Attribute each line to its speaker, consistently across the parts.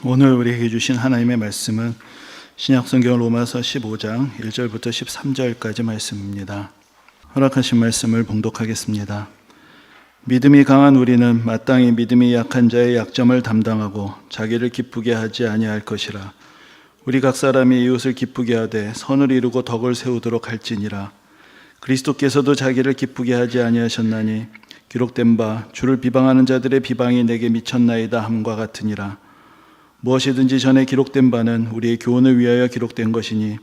Speaker 1: 오늘 우리에게 주신 하나님의 말씀은 신약성경 로마서 15장 1절부터 13절까지 말씀입니다. 허락하신 말씀을 봉독하겠습니다. 믿음이 강한 우리는 마땅히 믿음이 약한 자의 약점을 담당하고 자기를 기쁘게 하지 아니할 것이라. 우리 각 사람이 이웃을 기쁘게 하되 선을 이루고 덕을 세우도록 할지니라. 그리스도께서도 자기를 기쁘게 하지 아니하셨나니 기록된 바 주를 비방하는 자들의 비방이 내게 미쳤나이다 함과 같으니라. 무엇이든지 전에 기록된 바는 우리의 교훈을 위하여 기록된 것이니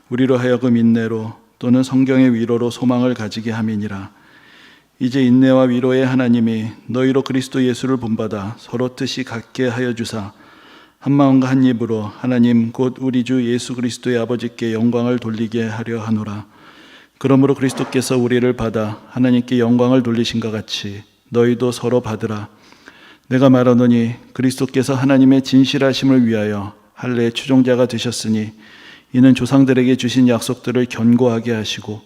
Speaker 1: 우리로 하여금 인내로 또는 성경의 위로로 소망을 가지게 함이니라. 이제 인내와 위로의 하나님이 너희로 그리스도 예수를 본받아 서로 뜻이 같게 하여 주사 한 마음과 한 입으로 하나님 곧 우리 주 예수 그리스도의 아버지께 영광을 돌리게 하려 하노라. 그러므로 그리스도께서 우리를 받아 하나님께 영광을 돌리신 것 같이 너희도 서로 받으라. 내가 말하노니 그리스도께서 하나님의 진실하심을 위하여 할례의 추종자가 되셨으니 이는 조상들에게 주신 약속들을 견고하게 하시고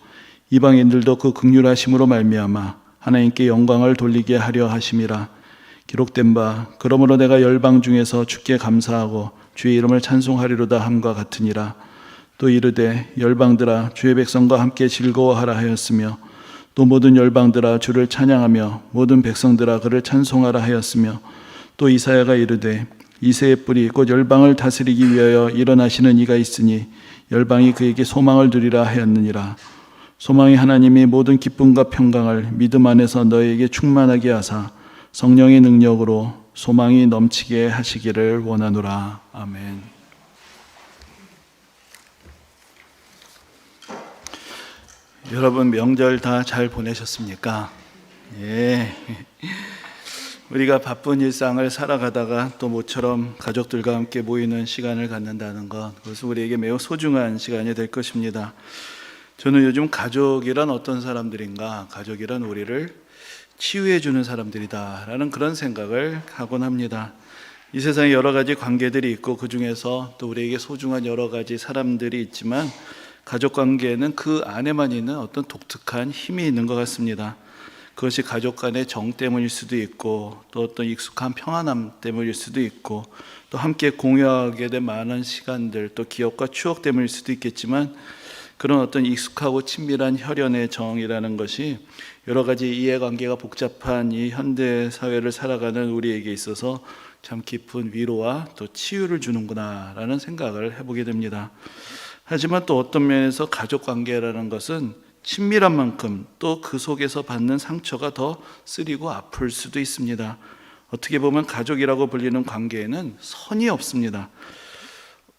Speaker 1: 이방인들도 그 긍휼하심으로 말미암아 하나님께 영광을 돌리게 하려 하심이라. 기록된 바 그러므로 내가 열방 중에서 주께 감사하고 주의 이름을 찬송하리로다 함과 같으니라. 또 이르되 열방들아 주의 백성과 함께 즐거워하라 하였으며 또 모든 열방들아 주를 찬양하며 모든 백성들아 그를 찬송하라 하였으며 또 이사야가 이르되 이새의 뿌리 곧 열방을 다스리기 위하여 일어나시는 이가 있으니 열방이 그에게 소망을 두리라 하였느니라. 소망이 하나님이 모든 기쁨과 평강을 믿음 안에서 너희에게 충만하게 하사 성령의 능력으로 소망이 넘치게 하시기를 원하노라. 아멘. 여러분 명절 다 잘 보내셨습니까? 예. 우리가 바쁜 일상을 살아가다가 또 모처럼 가족들과 함께 모이는 시간을 갖는다는 것, 그것은 우리에게 매우 소중한 시간이 될 것입니다. 저는 요즘 가족이란 어떤 사람들인가, 가족이란 우리를 치유해 주는 사람들이다라는 그런 생각을 하곤 합니다. 이 세상에 여러 가지 관계들이 있고 그 중에서 또 우리에게 소중한 여러 가지 사람들이 있지만 가족관계에는 그 안에만 있는 어떤 독특한 힘이 있는 것 같습니다. 그것이 가족 간의 정 때문일 수도 있고 또 어떤 익숙한 평안함 때문일 수도 있고 또 함께 공유하게 된 많은 시간들 또 기억과 추억 때문일 수도 있겠지만 그런 어떤 익숙하고 친밀한 혈연의 정이라는 것이 여러 가지 이해관계가 복잡한 이 현대 사회를 살아가는 우리에게 있어서 참 깊은 위로와 또 치유를 주는구나라는 생각을 해보게 됩니다. 하지만 또 어떤 면에서 가족관계라는 것은 친밀한 만큼 또 그 속에서 받는 상처가 더 쓰리고 아플 수도 있습니다. 어떻게 보면 가족이라고 불리는 관계에는 선이 없습니다.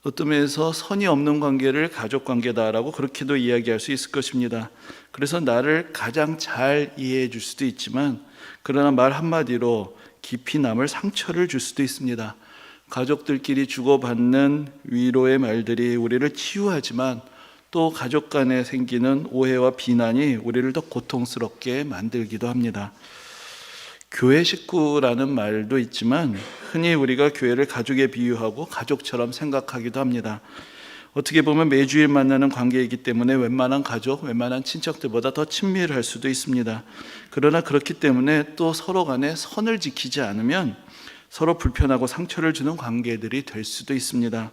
Speaker 1: 어떤 면에서 선이 없는 관계를 가족관계다라고 그렇게도 이야기할 수 있을 것입니다. 그래서 나를 가장 잘 이해해 줄 수도 있지만 그러나 말 한마디로 깊이 남을 상처를 줄 수도 있습니다. 가족들끼리 주고받는 위로의 말들이 우리를 치유하지만 또 가족 간에 생기는 오해와 비난이 우리를 더 고통스럽게 만들기도 합니다. 교회 식구라는 말도 있지만 흔히 우리가 교회를 가족에 비유하고 가족처럼 생각하기도 합니다. 어떻게 보면 매주일 만나는 관계이기 때문에 웬만한 가족, 웬만한 친척들보다 더 친밀할 수도 있습니다. 그러나 그렇기 때문에 또 서로 간에 선을 지키지 않으면 서로 불편하고 상처를 주는 관계들이 될 수도 있습니다.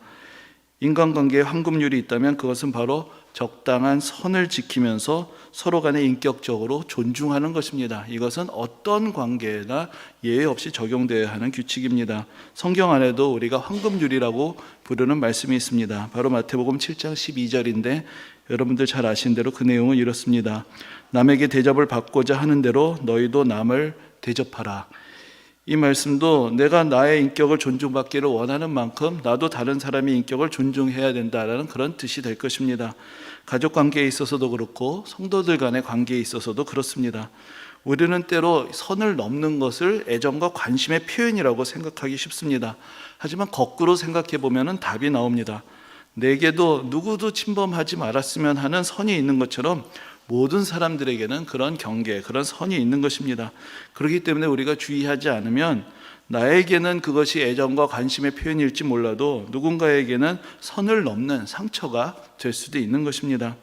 Speaker 1: 인간관계에 황금률이 있다면 그것은 바로 적당한 선을 지키면서 서로 간에 인격적으로 존중하는 것입니다. 이것은 어떤 관계나 예외 없이 적용되어야 하는 규칙입니다. 성경 안에도 우리가 황금률이라고 부르는 말씀이 있습니다. 바로 마태복음 7장 12절인데 여러분들 잘 아시는 대로 그 내용은 이렇습니다. 남에게 대접을 받고자 하는 대로 너희도 남을 대접하라. 이 말씀도 내가 나의 인격을 존중받기를 원하는 만큼 나도 다른 사람의 인격을 존중해야 된다는 그런 뜻이 될 것입니다. 가족관계에 있어서도 그렇고 성도들 간의 관계에 있어서도 그렇습니다. 우리는 때로 선을 넘는 것을 애정과 관심의 표현이라고 생각하기 쉽습니다. 하지만 거꾸로 생각해 보면 답이 나옵니다. 내게도 누구도 침범하지 말았으면 하는 선이 있는 것처럼 모든 사람들에게는 그런 경계, 그런 선이 있는 것입니다. 그렇기 때문에 우리가 주의하지 않으면 나에게는 그것이 애정과 관심의 표현일지 몰라도 누군가에게는 선을 넘는 상처가 될 수도 있는 것입니다.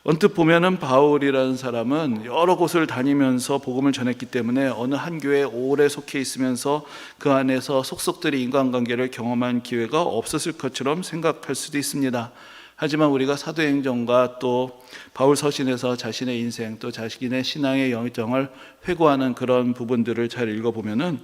Speaker 1: 언뜻 보면은 바울이라는 사람은 여러 곳을 다니면서 복음을 전했기 때문에 어느 한 교회에 오래 속해 있으면서 그 안에서 속속들이 인간관계를 경험한 기회가 없었을 것처럼 생각할 수도 있습니다. 하지만 우리가 사도행전과 또 바울 서신에서 자신의 인생 또 자신의 신앙의 여정을 회고하는 그런 부분들을 잘 읽어보면은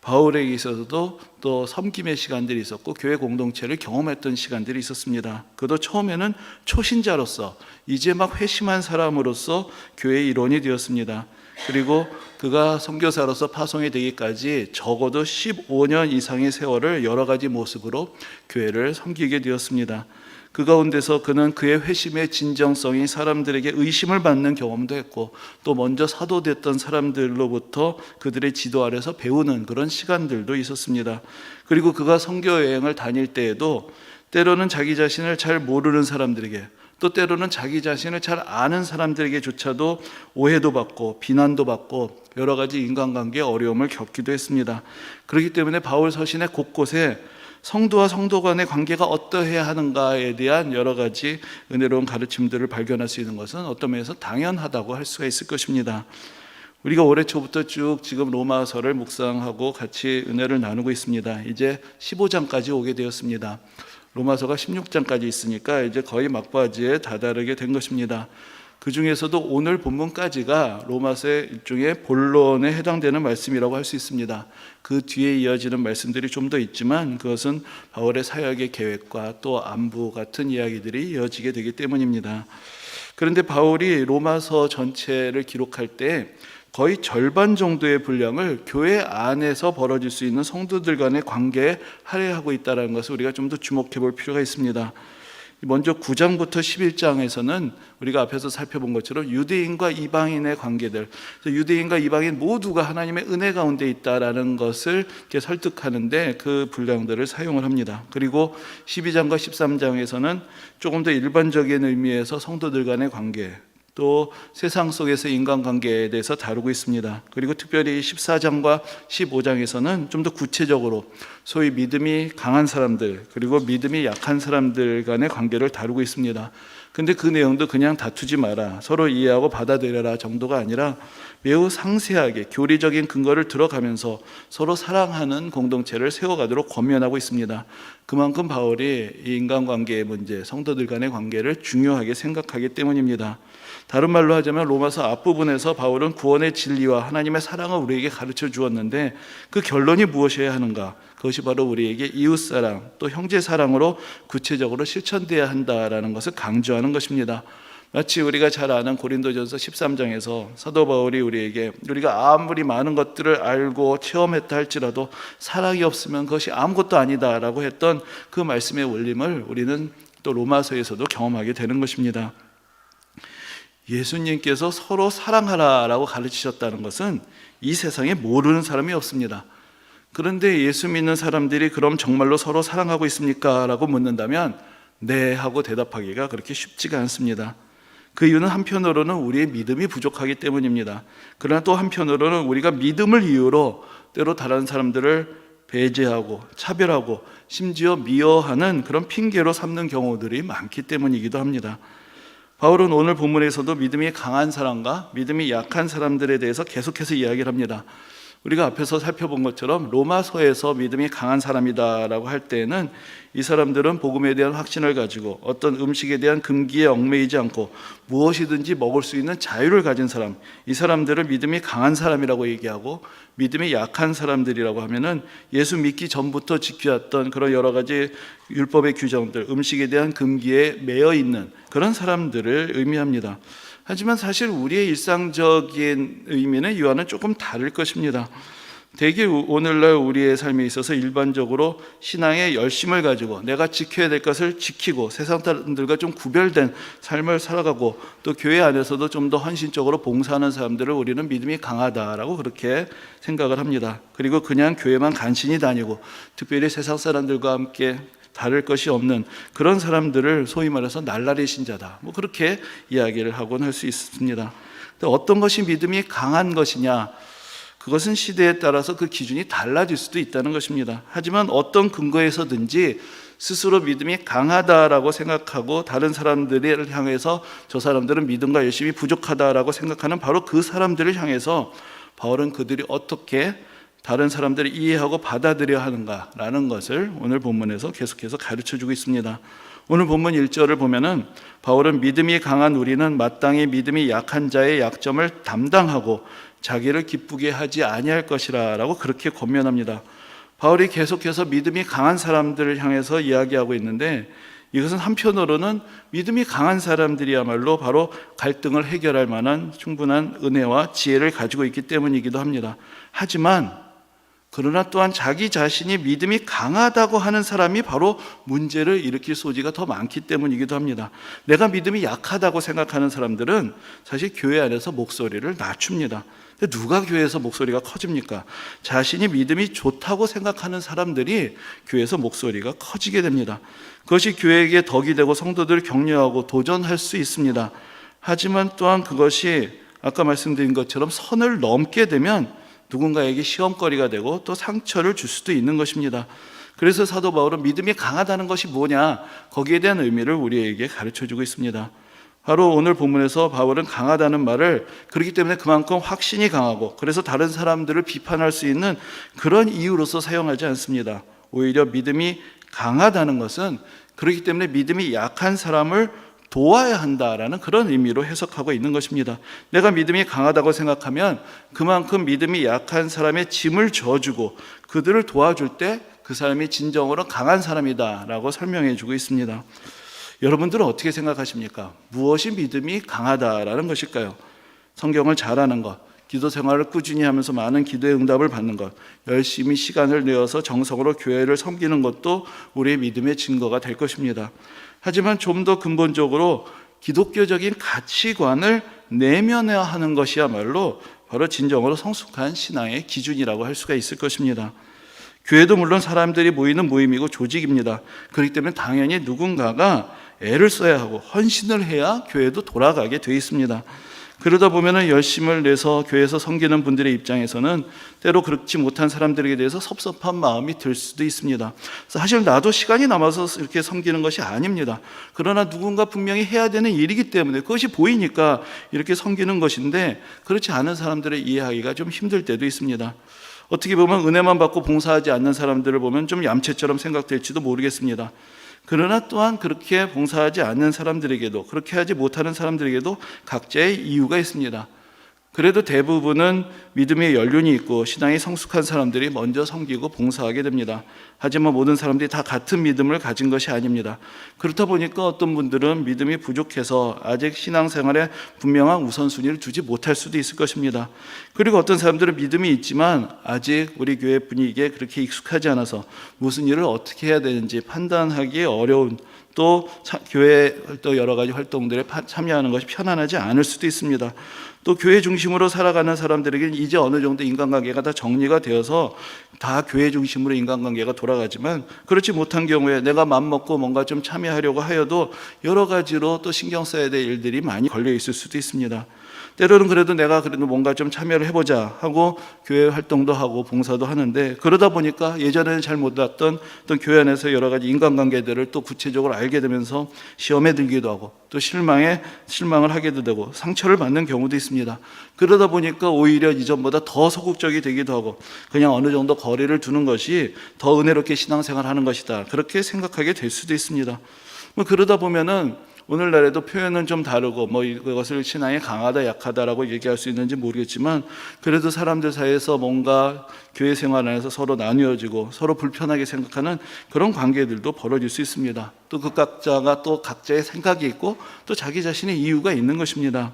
Speaker 1: 바울에게 있어서도 또 섬김의 시간들이 있었고 교회 공동체를 경험했던 시간들이 있었습니다. 그도 처음에는 초신자로서 이제 막 회심한 사람으로서 교회의 일원이 되었습니다. 그리고 그가 선교사로서 파송이 되기까지 적어도 15년 이상의 세월을 여러 가지 모습으로 교회를 섬기게 되었습니다. 그 가운데서 그는 그의 회심의 진정성이 사람들에게 의심을 받는 경험도 했고 또 먼저 사도됐던 사람들로부터 그들의 지도 아래서 배우는 그런 시간들도 있었습니다. 그리고 그가 선교 여행을 다닐 때에도 때로는 자기 자신을 잘 모르는 사람들에게 또 때로는 자기 자신을 잘 아는 사람들에게조차도 오해도 받고 비난도 받고 여러 가지 인간관계의 어려움을 겪기도 했습니다. 그렇기 때문에 바울 서신의 곳곳에 성도와 성도 간의 관계가 어떠해야 하는가에 대한 여러 가지 은혜로운 가르침들을 발견할 수 있는 것은 어떤 면에서 당연하다고 할 수가 있을 것입니다. 우리가 올해 초부터 쭉 지금 로마서를 묵상하고 같이 은혜를 나누고 있습니다. 이제 15장까지 오게 되었습니다. 로마서가 16장까지 있으니까 이제 거의 막바지에 다다르게 된 것입니다. 그 중에서도 오늘 본문까지가 로마서의 일종의 본론에 해당되는 말씀이라고 할 수 있습니다. 그 뒤에 이어지는 말씀들이 좀 더 있지만 그것은 바울의 사역의 계획과 또 안부 같은 이야기들이 이어지게 되기 때문입니다. 그런데 바울이 로마서 전체를 기록할 때 거의 절반 정도의 분량을 교회 안에서 벌어질 수 있는 성도들 간의 관계에 할애하고 있다는 것을 우리가 좀 더 주목해 볼 필요가 있습니다. 먼저 9장부터 11장에서는 우리가 앞에서 살펴본 것처럼 유대인과 이방인의 관계들, 유대인과 이방인 모두가 하나님의 은혜 가운데 있다라는 것을 이렇게 설득하는데 그 분량들을 사용을 합니다. 그리고 12장과 13장에서는 조금 더 일반적인 의미에서 성도들 간의 관계, 또 세상 속에서 인간관계에 대해서 다루고 있습니다. 그리고 특별히 14장과 15장에서는 좀 더 구체적으로 소위 믿음이 강한 사람들 그리고 믿음이 약한 사람들 간의 관계를 다루고 있습니다. 근데 그 내용도 그냥 다투지 마라, 서로 이해하고 받아들여라 정도가 아니라 매우 상세하게 교리적인 근거를 들어가면서 서로 사랑하는 공동체를 세워가도록 권면하고 있습니다. 그만큼 바울이 이 인간관계의 문제, 성도들 간의 관계를 중요하게 생각하기 때문입니다. 다른 말로 하자면 로마서 앞부분에서 바울은 구원의 진리와 하나님의 사랑을 우리에게 가르쳐 주었는데 그 결론이 무엇이어야 하는가? 그것이 바로 우리에게 이웃사랑 또 형제사랑으로 구체적으로 실천되어야 한다라는 것을 강조하는 것입니다. 마치 우리가 잘 아는 고린도전서 13장에서 사도 바울이 우리에게 우리가 아무리 많은 것들을 알고 체험했다 할지라도 사랑이 없으면 그것이 아무것도 아니다라고 했던 그 말씀의 원림을 우리는 또 로마서에서도 경험하게 되는 것입니다. 예수님께서 서로 사랑하라라고 가르치셨다는 것은 이 세상에 모르는 사람이 없습니다. 그런데 예수 믿는 사람들이 그럼 정말로 서로 사랑하고 있습니까? 라고 묻는다면 네 하고 대답하기가 그렇게 쉽지가 않습니다. 그 이유는 한편으로는 우리의 믿음이 부족하기 때문입니다. 그러나 또 한편으로는 우리가 믿음을 이유로 때로 다른 사람들을 배제하고 차별하고 심지어 미워하는 그런 핑계로 삼는 경우들이 많기 때문이기도 합니다. 바울은 오늘 본문에서도 믿음이 강한 사람과 믿음이 약한 사람들에 대해서 계속해서 이야기를 합니다. 우리가 앞에서 살펴본 것처럼 로마서에서 믿음이 강한 사람이다라고 할 때에는 이 사람들은 복음에 대한 확신을 가지고 어떤 음식에 대한 금기에 얽매이지 않고 무엇이든지 먹을 수 있는 자유를 가진 사람, 이 사람들을 믿음이 강한 사람이라고 얘기하고, 믿음이 약한 사람들이라고 하면은 예수 믿기 전부터 지켜왔던 그런 여러 가지 율법의 규정들, 음식에 대한 금기에 매여 있는 그런 사람들을 의미합니다. 하지만 사실 우리의 일상적인 의미는 이와는 조금 다를 것입니다. 대개 오늘날 우리의 삶에 있어서 일반적으로 신앙의 열심을 가지고 내가 지켜야 될 것을 지키고 세상 사람들과 좀 구별된 삶을 살아가고 또 교회 안에서도 좀 더 헌신적으로 봉사하는 사람들을 우리는 믿음이 강하다라고 그렇게 생각을 합니다. 그리고 그냥 교회만 간신히 다니고 특별히 세상 사람들과 함께 다를 것이 없는 그런 사람들을 소위 말해서 날라리 신자다, 뭐 그렇게 이야기를 하곤 할 수 있습니다. 근데 어떤 것이 믿음이 강한 것이냐, 그것은 시대에 따라서 그 기준이 달라질 수도 있다는 것입니다. 하지만 어떤 근거에서든지 스스로 믿음이 강하다라고 생각하고 다른 사람들을 향해서 저 사람들은 믿음과 열심히 부족하다라고 생각하는 바로 그 사람들을 향해서 바울은 그들이 어떻게 다른 사람들을 이해하고 받아들여야 하는가라는 것을 오늘 본문에서 계속해서 가르쳐주고 있습니다. 오늘 본문 1절을 보면은 바울은 믿음이 강한 우리는 마땅히 믿음이 약한 자의 약점을 담당하고 자기를 기쁘게 하지 아니할 것이라 라고 그렇게 권면합니다. 바울이 계속해서 믿음이 강한 사람들을 향해서 이야기하고 있는데 이것은 한편으로는 믿음이 강한 사람들이야말로 바로 갈등을 해결할 만한 충분한 은혜와 지혜를 가지고 있기 때문이기도 합니다. 하지만 그러나 또한 자기 자신이 믿음이 강하다고 하는 사람이 바로 문제를 일으킬 소지가 더 많기 때문이기도 합니다. 내가 믿음이 약하다고 생각하는 사람들은 사실 교회 안에서 목소리를 낮춥니다. 근데 누가 교회에서 목소리가 커집니까? 자신이 믿음이 좋다고 생각하는 사람들이 교회에서 목소리가 커지게 됩니다. 그것이 교회에게 덕이 되고 성도들을 격려하고 도전할 수 있습니다. 하지만 또한 그것이 아까 말씀드린 것처럼 선을 넘게 되면 누군가에게 시험거리가 되고 또 상처를 줄 수도 있는 것입니다. 그래서 사도 바울은 믿음이 강하다는 것이 뭐냐, 거기에 대한 의미를 우리에게 가르쳐주고 있습니다. 바로 오늘 본문에서 바울은 강하다는 말을 그렇기 때문에 그만큼 확신이 강하고 그래서 다른 사람들을 비판할 수 있는 그런 이유로서 사용하지 않습니다. 오히려 믿음이 강하다는 것은 그렇기 때문에 믿음이 약한 사람을 도와야 한다라는 그런 의미로 해석하고 있는 것입니다. 내가 믿음이 강하다고 생각하면 그만큼 믿음이 약한 사람의 짐을 져주고 그들을 도와줄 때 그 사람이 진정으로 강한 사람이다라고 설명해 주고 있습니다. 여러분들은 어떻게 생각하십니까? 무엇이 믿음이 강하다라는 것일까요? 성경을 잘하는 것, 기도 생활을 꾸준히 하면서 많은 기도의 응답을 받는 것, 열심히 시간을 내어서 정성으로 교회를 섬기는 것도 우리의 믿음의 증거가 될 것입니다. 하지만 좀 더 근본적으로 기독교적인 가치관을 내면화하는 것이야말로 바로 진정으로 성숙한 신앙의 기준이라고 할 수가 있을 것입니다. 교회도 물론 사람들이 모이는 모임이고 조직입니다. 그렇기 때문에 당연히 누군가가 애를 써야 하고 헌신을 해야 교회도 돌아가게 되어 있습니다. 그러다 보면 열심을 내서 교회에서 섬기는 분들의 입장에서는 때로 그렇지 못한 사람들에게 대해서 섭섭한 마음이 들 수도 있습니다. 사실 나도 시간이 남아서 이렇게 섬기는 것이 아닙니다. 그러나 누군가 분명히 해야 되는 일이기 때문에 그것이 보이니까 이렇게 섬기는 것인데 그렇지 않은 사람들의 이해하기가 좀 힘들 때도 있습니다. 어떻게 보면 은혜만 받고 봉사하지 않는 사람들을 보면 좀 얌체처럼 생각될지도 모르겠습니다. 그러나 또한 그렇게 봉사하지 않는 사람들에게도 그렇게 하지 못하는 사람들에게도 각자의 이유가 있습니다. 그래도 대부분은 믿음의 연륜이 있고 신앙이 성숙한 사람들이 먼저 섬기고 봉사하게 됩니다. 하지만 모든 사람들이 다 같은 믿음을 가진 것이 아닙니다. 그렇다 보니까 어떤 분들은 믿음이 부족해서 아직 신앙생활에 분명한 우선순위를 두지 못할 수도 있을 것입니다. 그리고 어떤 사람들은 믿음이 있지만 아직 우리 교회 분위기에 그렇게 익숙하지 않아서 무슨 일을 어떻게 해야 되는지 판단하기 어려운 또 교회 또 여러 가지 활동들에 참여하는 것이 편안하지 않을 수도 있습니다. 또 교회 중심으로 살아가는 사람들에게는 이제 어느 정도 인간관계가 다 정리가 되어서 다 교회 중심으로 인간관계가 돌아가지만 그렇지 못한 경우에 내가 맘먹고 뭔가 좀 참여하려고 하여도 여러 가지로 또 신경 써야 될 일들이 많이 걸려 있을 수도 있습니다. 때로는 그래도 내가 그래도 뭔가 좀 참여를 해보자 하고 교회 활동도 하고 봉사도 하는데 그러다 보니까 예전에는 잘 몰랐던 어떤 교회 안에서 여러 가지 인간관계들을 또 구체적으로 알게 되면서 시험에 들기도 하고 또 실망을 하게도 되고 상처를 받는 경우도 있습니다. 그러다 보니까 오히려 이전보다 더 소극적이 되기도 하고 그냥 어느 정도 거리를 두는 것이 더 은혜롭게 신앙생활하는 것이다 그렇게 생각하게 될 수도 있습니다. 그러다 보면은 오늘날에도 표현은 좀 다르고 이것을 신앙이 강하다 약하다라고 얘기할 수 있는지 모르겠지만 그래도 사람들 사이에서 뭔가 교회 생활 안에서 서로 나뉘어지고 서로 불편하게 생각하는 그런 관계들도 벌어질 수 있습니다. 또 그 각자가 또 각자의 생각이 있고 또 자기 자신의 이유가 있는 것입니다.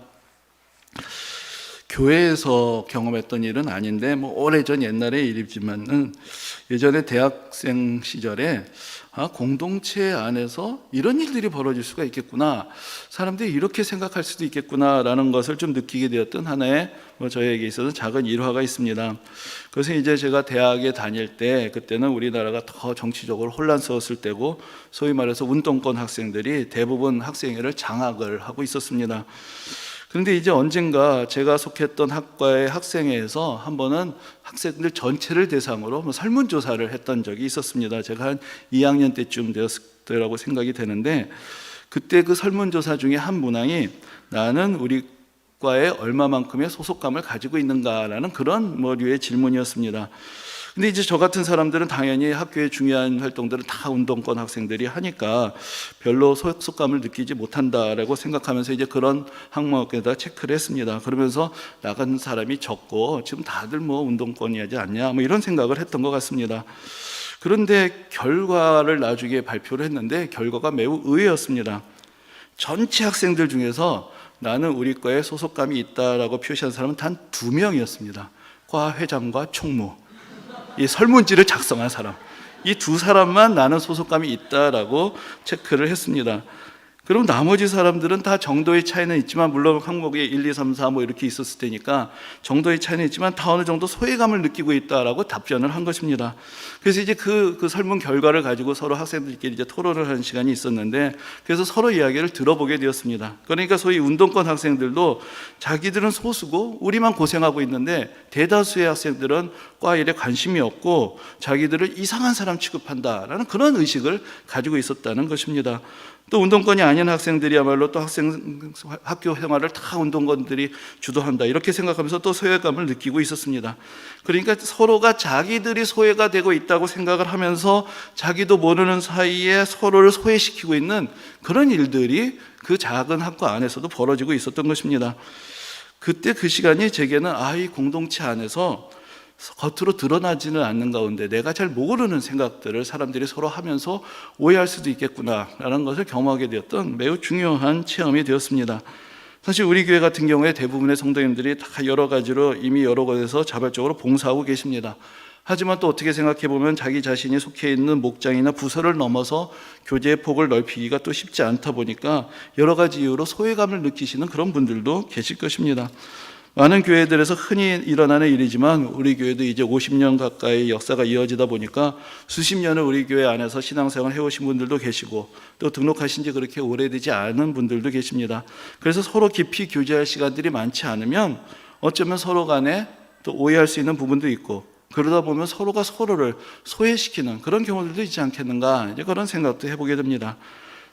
Speaker 1: 교회에서 경험했던 일은 아닌데 오래전 옛날의 일이지만은 예전에 대학생 시절에 공동체 안에서 이런 일들이 벌어질 수가 있겠구나, 사람들이 이렇게 생각할 수도 있겠구나라는 것을 좀 느끼게 되었던 하나의 저에게 있어서 작은 일화가 있습니다. 그래서 이제 제가 대학에 다닐 때 그때는 우리나라가 더 정치적으로 혼란스러웠을 때고 소위 말해서 운동권 학생들이 대부분 학생회를 장악을 하고 있었습니다. 그런데 이제 언젠가 제가 속했던 학과의 학생회에서 한 번은 학생들 전체를 대상으로 설문조사를 했던 적이 있었습니다. 제가 한 2학년 때쯤 되었을 때라고 생각이 되는데, 그때 그 설문조사 중에 한 문항이 나는 우리 과에 얼마만큼의 소속감을 가지고 있는가라는 그런 류의 질문이었습니다. 근데 이제 저 같은 사람들은 당연히 학교의 중요한 활동들은 다 운동권 학생들이 하니까 별로 소속감을 느끼지 못한다라고 생각하면서 이제 그런 항목에다 체크를 했습니다. 그러면서 나간 사람이 적고 지금 다들 운동권이 하지 않냐 이런 생각을 했던 것 같습니다. 그런데 결과를 나중에 발표를 했는데 결과가 매우 의외였습니다. 전체 학생들 중에서 나는 우리 과에 소속감이 있다라고 표시한 사람은 단 2명이었습니다. 과 회장과 총무, 이 설문지를 작성한 사람, 이 두 사람만 나는 소속감이 있다라고 체크를 했습니다. 그럼 나머지 사람들은 다 정도의 차이는 있지만, 물론 항목에 1, 2, 3, 4 이렇게 있었을 테니까 정도의 차이는 있지만 다 어느 정도 소외감을 느끼고 있다라고 답변을 한 것입니다. 그래서 이제 그 설문 결과를 가지고 서로 학생들끼리 이제 토론을 하는 시간이 있었는데, 그래서 서로 이야기를 들어보게 되었습니다. 그러니까 소위 운동권 학생들도 자기들은 소수고 우리만 고생하고 있는데 대다수의 학생들은 과 일에 관심이 없고 자기들을 이상한 사람 취급한다라는 그런 의식을 가지고 있었다는 것입니다. 또 운동권이 아닌 학생들이야말로 또 학교 생활을 다 운동권들이 주도한다 이렇게 생각하면서 또 소외감을 느끼고 있었습니다. 그러니까 서로가 자기들이 소외가 되고 있다고 생각을 하면서 자기도 모르는 사이에 서로를 소외시키고 있는 그런 일들이 그 작은 학과 안에서도 벌어지고 있었던 것입니다. 그때 그 시간이 제게는 이 공동체 안에서 겉으로 드러나지는 않는 가운데 내가 잘 모르는 생각들을 사람들이 서로 하면서 오해할 수도 있겠구나라는 것을 경험하게 되었던 매우 중요한 체험이 되었습니다. 사실 우리 교회 같은 경우에 대부분의 성도님들이 다 여러 가지로 이미 여러 곳에서 자발적으로 봉사하고 계십니다. 하지만 또 어떻게 생각해 보면 자기 자신이 속해 있는 목장이나 부서를 넘어서 교제의 폭을 넓히기가 또 쉽지 않다 보니까 여러 가지 이유로 소외감을 느끼시는 그런 분들도 계실 것입니다. 많은 교회들에서 흔히 일어나는 일이지만 우리 교회도 이제 50년 가까이 역사가 이어지다 보니까 수십 년을 우리 교회 안에서 신앙생활을 해오신 분들도 계시고 또 등록하신 지 그렇게 오래되지 않은 분들도 계십니다. 그래서 서로 깊이 교제할 시간들이 많지 않으면 어쩌면 서로 간에 또 오해할 수 있는 부분도 있고, 그러다 보면 서로가 서로를 소외시키는 그런 경우들도 있지 않겠는가, 이제 그런 생각도 해보게 됩니다.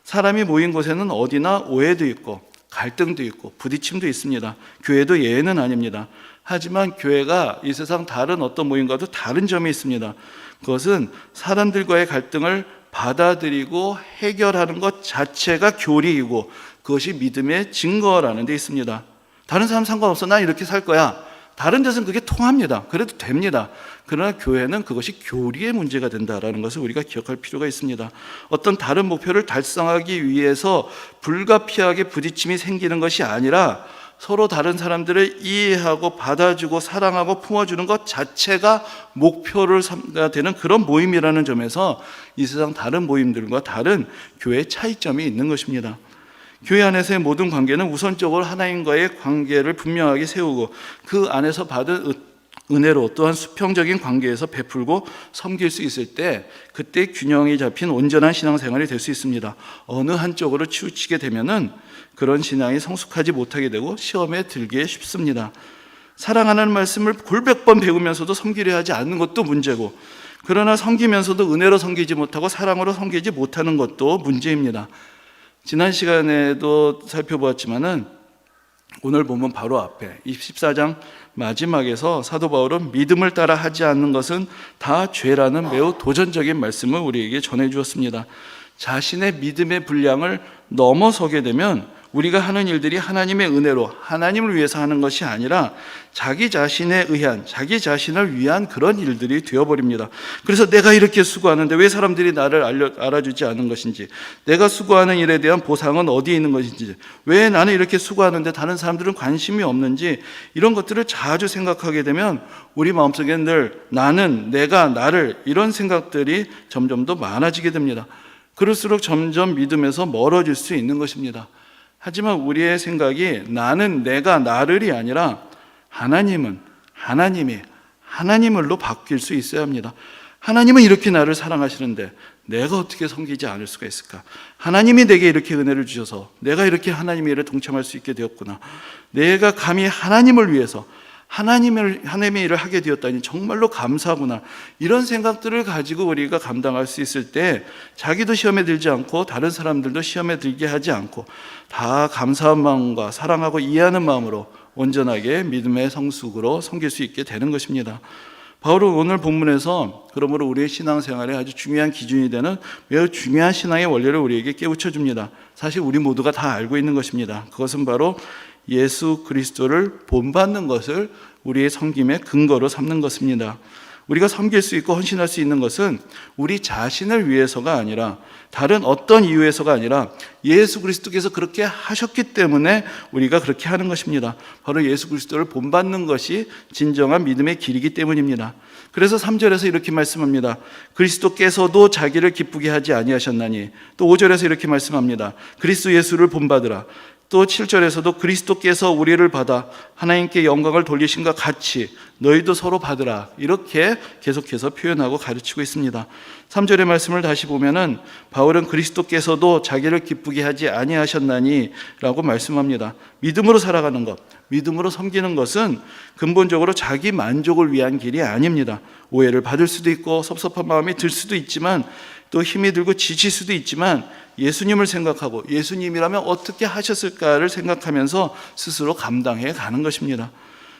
Speaker 1: 사람이 모인 곳에는 어디나 오해도 있고 갈등도 있고 부딪힘도 있습니다. 교회도 예외는 아닙니다. 하지만 교회가 이 세상 다른 어떤 모임과도 다른 점이 있습니다. 그것은 사람들과의 갈등을 받아들이고 해결하는 것 자체가 교리이고 그것이 믿음의 증거라는 데 있습니다. 다른 사람 상관없어, 난 이렇게 살 거야. 다른 데서는 그게 통합니다. 그래도 됩니다. 그러나 교회는 그것이 교리의 문제가 된다는 것을 우리가 기억할 필요가 있습니다. 어떤 다른 목표를 달성하기 위해서 불가피하게 부딪힘이 생기는 것이 아니라 서로 다른 사람들을 이해하고 받아주고 사랑하고 품어주는 것 자체가 목표를 삼가 되는 그런 모임이라는 점에서 이 세상 다른 모임들과 다른 교회의 차이점이 있는 것입니다. 교회 안에서의 모든 관계는 우선적으로 하나님과의 관계를 분명하게 세우고 그 안에서 받은 은혜로 또한 수평적인 관계에서 베풀고 섬길 수 있을 때 그때 균형이 잡힌 온전한 신앙생활이 될 수 있습니다. 어느 한쪽으로 치우치게 되면은 그런 신앙이 성숙하지 못하게 되고 시험에 들기 쉽습니다. 사랑하는 말씀을 골백 번 배우면서도 섬기려 하지 않는 것도 문제고, 그러나 섬기면서도 은혜로 섬기지 못하고 사랑으로 섬기지 못하는 것도 문제입니다. 지난 시간에도 살펴보았지만은 오늘 보면 바로 앞에 14장 마지막에서 사도 바울은 믿음을 따라 하지 않는 것은 다 죄라는 매우 도전적인 말씀을 우리에게 전해 주었습니다. 자신의 믿음의 분량을 넘어서게 되면 우리가 하는 일들이 하나님의 은혜로 하나님을 위해서 하는 것이 아니라 자기 자신에 의한, 자기 자신을 위한 그런 일들이 되어버립니다. 그래서 내가 이렇게 수고하는데 왜 사람들이 나를 알아주지 않은 것인지, 내가 수고하는 일에 대한 보상은 어디에 있는 것인지, 왜 나는 이렇게 수고하는데 다른 사람들은 관심이 없는지, 이런 것들을 자주 생각하게 되면 우리 마음속에는 늘 나는, 내가, 나를, 이런 생각들이 점점 더 많아지게 됩니다. 그럴수록 점점 믿음에서 멀어질 수 있는 것입니다. 하지만 우리의 생각이 나는, 내가, 나를이 아니라 하나님은, 하나님이, 하나님을로 바뀔 수 있어야 합니다. 하나님은 이렇게 나를 사랑하시는데 내가 어떻게 섬기지 않을 수가 있을까? 하나님이 내게 이렇게 은혜를 주셔서 내가 이렇게 하나님의 일에 동참할 수 있게 되었구나. 내가 감히 하나님을 위해서 하나님의 일을 하게 되었다니 정말로 감사하구나. 이런 생각들을 가지고 우리가 감당할 수 있을 때 자기도 시험에 들지 않고 다른 사람들도 시험에 들게 하지 않고 다 감사한 마음과 사랑하고 이해하는 마음으로 온전하게 믿음의 성숙으로 섬길 수 있게 되는 것입니다. 바울은 오늘 본문에서 그러므로 우리의 신앙생활에 아주 중요한 기준이 되는 매우 중요한 신앙의 원리를 우리에게 깨우쳐 줍니다. 사실 우리 모두가 다 알고 있는 것입니다. 그것은 바로 예수 그리스도를 본받는 것을 우리의 섬김의 근거로 삼는 것입니다. 우리가 섬길 수 있고 헌신할 수 있는 것은 우리 자신을 위해서가 아니라 다른 어떤 이유에서가 아니라 예수 그리스도께서 그렇게 하셨기 때문에 우리가 그렇게 하는 것입니다. 바로 예수 그리스도를 본받는 것이 진정한 믿음의 길이기 때문입니다. 그래서 3절에서 이렇게 말씀합니다. 그리스도께서도 자기를 기쁘게 하지 아니하셨나니. 또 5절에서 이렇게 말씀합니다. 그리스도 예수를 본받으라. 또 7절에서도 그리스도께서 우리를 받아 하나님께 영광을 돌리신과 같이 너희도 서로 받으라. 이렇게 계속해서 표현하고 가르치고 있습니다. 3절의 말씀을 다시 보면은 바울은 그리스도께서도 자기를 기쁘게 하지 아니하셨나니 라고 말씀합니다. 믿음으로 살아가는 것, 믿음으로 섬기는 것은 근본적으로 자기 만족을 위한 길이 아닙니다. 오해를 받을 수도 있고 섭섭한 마음이 들 수도 있지만 또 힘이 들고 지칠 수도 있지만 예수님을 생각하고 예수님이라면 어떻게 하셨을까를 생각하면서 스스로 감당해 가는 것입니다.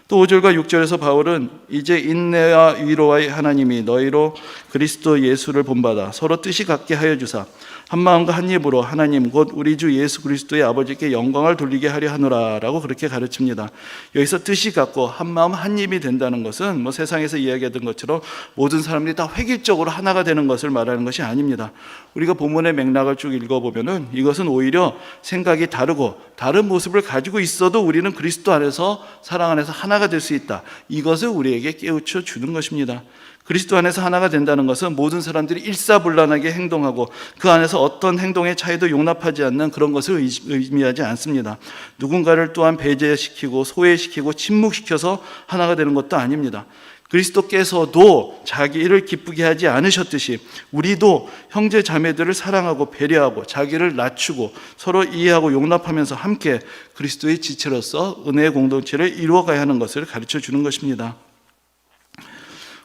Speaker 1: 또 5절과 6절에서 바울은 이제 인내와 위로와의 하나님이 너희로 그리스도 예수를 본받아 서로 뜻이 같게 하여 주사 한 마음과 한 입으로 하나님 곧 우리 주 예수 그리스도의 아버지께 영광을 돌리게 하려 하노라 라고 그렇게 가르칩니다. 여기서 뜻이 같고 한 마음 한 입이 된다는 것은 세상에서 이야기하던 것처럼 모든 사람들이 다 획일적으로 하나가 되는 것을 말하는 것이 아닙니다. 우리가 본문의 맥락을 쭉 읽어보면은 이것은 오히려 생각이 다르고 다른 모습을 가지고 있어도 우리는 그리스도 안에서 사랑 안에서 하나가 될 수 있다. 이것을 우리에게 깨우쳐 주는 것입니다. 그리스도 안에서 하나가 된다는 것은 모든 사람들이 일사불란하게 행동하고 그 안에서 어떤 행동의 차이도 용납하지 않는 그런 것을 의미하지 않습니다. 누군가를 또한 배제시키고 소외시키고 침묵시켜서 하나가 되는 것도 아닙니다. 그리스도께서도 자기를 기쁘게 하지 않으셨듯이 우리도 형제 자매들을 사랑하고 배려하고 자기를 낮추고 서로 이해하고 용납하면서 함께 그리스도의 지체로서 은혜의 공동체를 이루어가야 하는 것을 가르쳐 주는 것입니다.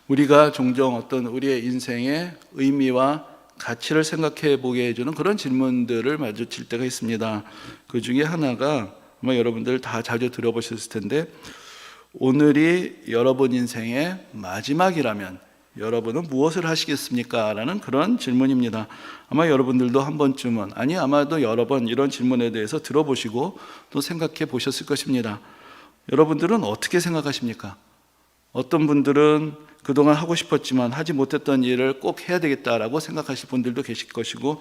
Speaker 1: 우리가 종종 어떤 우리의 인생의 의미와 가치를 생각해 보게 해주는 그런 질문들을 마주칠 때가 있습니다. 그 중에 하나가 아마 여러분들 다 자주 들어보셨을 텐데 오늘이 여러분 인생의 마지막이라면 여러분은 무엇을 하시겠습니까? 라는 그런 질문입니다. 아마 여러분들도 한 번쯤은 아마도 여러 번 이런 질문에 대해서 들어보시고 또 생각해 보셨을 것입니다. 여러분들은 어떻게 생각하십니까? 어떤 분들은 그동안 하고 싶었지만 하지 못했던 일을 꼭 해야 되겠다라고 생각하실 분들도 계실 것이고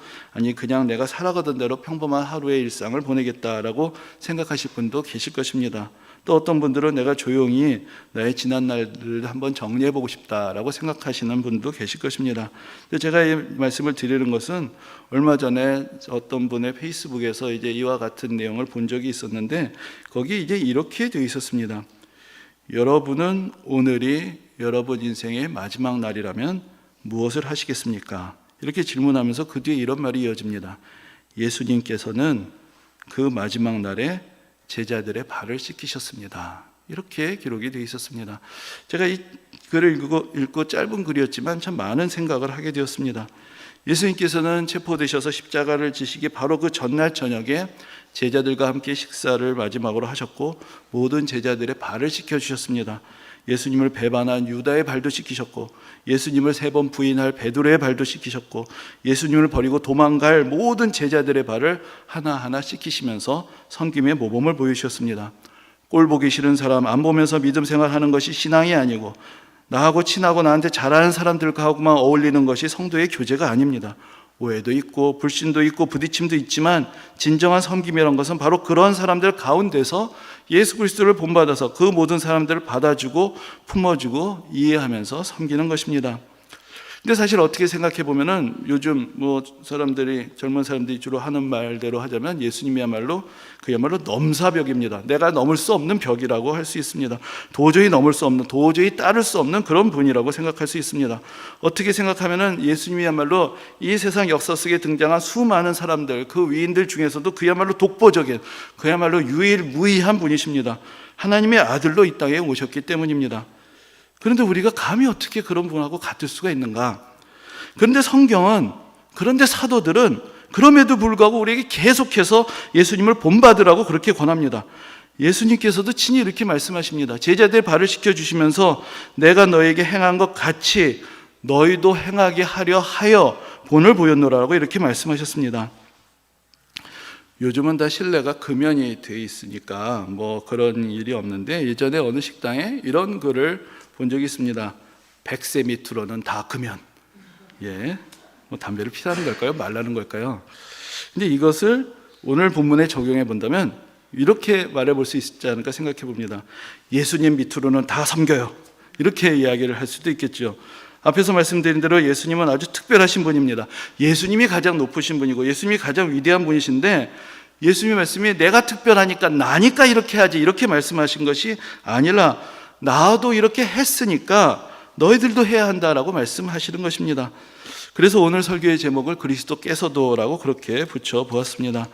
Speaker 1: 그냥 내가 살아가던 대로 평범한 하루의 일상을 보내겠다라고 생각하실 분도 계실 것입니다. 또 어떤 분들은 내가 조용히 나의 지난 날을 한번 정리해보고 싶다라고 생각하시는 분도 계실 것입니다. 제가 이 말씀을 드리는 것은 얼마 전에 어떤 분의 페이스북에서 이와 같은 내용을 본 적이 있었는데 거기 이렇게 되어 있었습니다. 여러분은 오늘이 여러분 인생의 마지막 날이라면 무엇을 하시겠습니까? 이렇게 질문하면서 그 뒤에 이런 말이 이어집니다. 예수님께서는 그 마지막 날에 제자들의 발을 씻기셨습니다. 이렇게 기록이 되어 있었습니다. 제가 이 글을 읽고 짧은 글이었지만 참 많은 생각을 하게 되었습니다. 예수님께서는 체포되셔서 십자가를 지시기 바로 그 전날 저녁에 제자들과 함께 식사를 마지막으로 하셨고 모든 제자들의 발을 씻겨주셨습니다. 예수님을 배반한 유다의 발도 씻기셨고 예수님을 3번 부인할 베드로의 발도 씻기셨고 예수님을 버리고 도망갈 모든 제자들의 발을 하나하나 씻기시면서 섬김의 모범을 보여주셨습니다. 꼴 보기 싫은 사람 안 보면서 믿음 생활하는 것이 신앙이 아니고 나하고 친하고 나한테 잘하는 사람들하고만 어울리는 것이 성도의 교제가 아닙니다. 오해도 있고 불신도 있고 부딪힘도 있지만 진정한 섬김이란 것은 바로 그런 사람들 가운데서 예수 그리스도를 본받아서 그 모든 사람들을 받아주고 품어주고 이해하면서 섬기는 것입니다. 근데 사실 어떻게 생각해 보면은 요즘 젊은 사람들이 주로 하는 말대로 하자면 예수님이야말로 그야말로 넘사벽입니다. 내가 넘을 수 없는 벽이라고 할 수 있습니다. 도저히 넘을 수 없는, 도저히 따를 수 없는 그런 분이라고 생각할 수 있습니다. 어떻게 생각하면은 예수님이야말로 이 세상 역사 속에 등장한 수많은 사람들, 그 위인들 중에서도 그야말로 독보적인, 그야말로 유일무이한 분이십니다. 하나님의 아들로 이 땅에 오셨기 때문입니다. 그런데 우리가 감히 어떻게 그런 분하고 같을 수가 있는가? 그런데 성경은, 그런데 사도들은 그럼에도 불구하고 우리에게 계속해서 예수님을 본받으라고 그렇게 권합니다. 예수님께서도 친히 이렇게 말씀하십니다. 제자들 발을 씻겨주시면서 내가 너에게 행한 것 같이 너희도 행하게 하려 하여 본을 보였노라고 이렇게 말씀하셨습니다. 요즘은 다 실내가 금연이 돼 있으니까 그런 일이 없는데, 예전에 어느 식당에 이런 글을 본 적이 있습니다. 100세 밑으로는 다 금연. 담배를 피라는 걸까요? 말라는 걸까요? 근데 이것을 오늘 본문에 적용해 본다면 이렇게 말해 볼 수 있지 않을까 생각해 봅니다. 예수님 밑으로는 다 섬겨요. 이렇게 이야기를 할 수도 있겠죠. 앞에서 말씀드린 대로 예수님은 아주 특별하신 분입니다. 예수님이 가장 높으신 분이고 예수님이 가장 위대한 분이신데, 예수님의 말씀이 내가 특별하니까 나니까 이렇게 하지, 이렇게 말씀하신 것이 아니라 나도 이렇게 했으니까 너희들도 해야 한다라고 말씀하시는 것입니다. 그래서 오늘 설교의 제목을 그리스도께서도라고 그렇게 붙여보았습니다.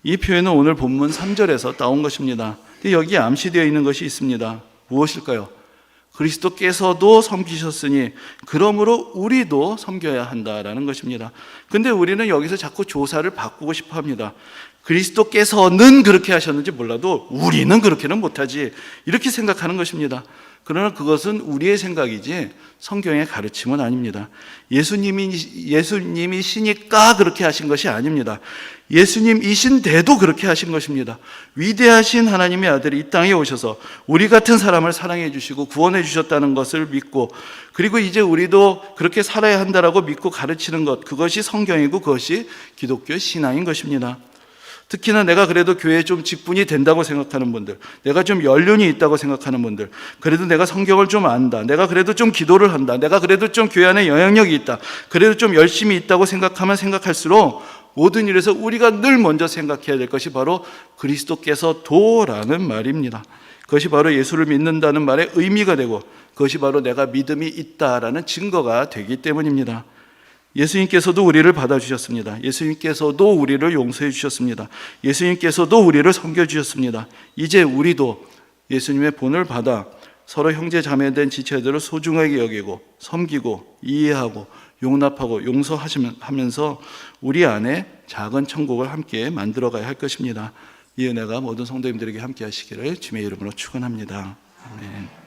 Speaker 1: 이 표현은 오늘 본문 3절에서 따온 것입니다. 여기에 암시되어 있는 것이 있습니다. 무엇일까요? 그리스도께서도 섬기셨으니 그러므로 우리도 섬겨야 한다라는 것입니다. 근데 우리는 여기서 자꾸 조사를 바꾸고 싶어 합니다. 그리스도께서는 그렇게 하셨는지 몰라도 우리는 그렇게는 못하지, 이렇게 생각하는 것입니다. 그러나 그것은 우리의 생각이지 성경의 가르침은 아닙니다. 예수님이시니까 그렇게 하신 것이 아닙니다. 예수님이신데도 그렇게 하신 것입니다. 위대하신 하나님의 아들이 이 땅에 오셔서 우리 같은 사람을 사랑해 주시고 구원해 주셨다는 것을 믿고, 그리고 이제 우리도 그렇게 살아야 한다라고 믿고 가르치는 것, 그것이 성경이고 그것이 기독교 신앙인 것입니다. 특히나 내가 그래도 교회에 좀 직분이 된다고 생각하는 분들, 내가 좀 연륜이 있다고 생각하는 분들, 그래도 내가 성경을 좀 안다, 내가 그래도 좀 기도를 한다, 내가 그래도 좀 교회 안에 영향력이 있다, 그래도 좀 열심히 있다고 생각하면 생각할수록 모든 일에서 우리가 늘 먼저 생각해야 될 것이 바로 그리스도께서도라는 말입니다. 그것이 바로 예수를 믿는다는 말의 의미가 되고, 그것이 바로 내가 믿음이 있다라는 증거가 되기 때문입니다. 예수님께서도 우리를 받아주셨습니다. 예수님께서도 우리를 용서해 주셨습니다. 예수님께서도 우리를 섬겨주셨습니다. 이제 우리도 예수님의 본을 받아 서로 형제 자매된 지체들을 소중하게 여기고 섬기고 이해하고 용납하고 용서하면서 우리 안에 작은 천국을 함께 만들어가야 할 것입니다. 이 은혜가 모든 성도님들에게 함께 하시기를 주님의 이름으로 축원합니다. 아멘.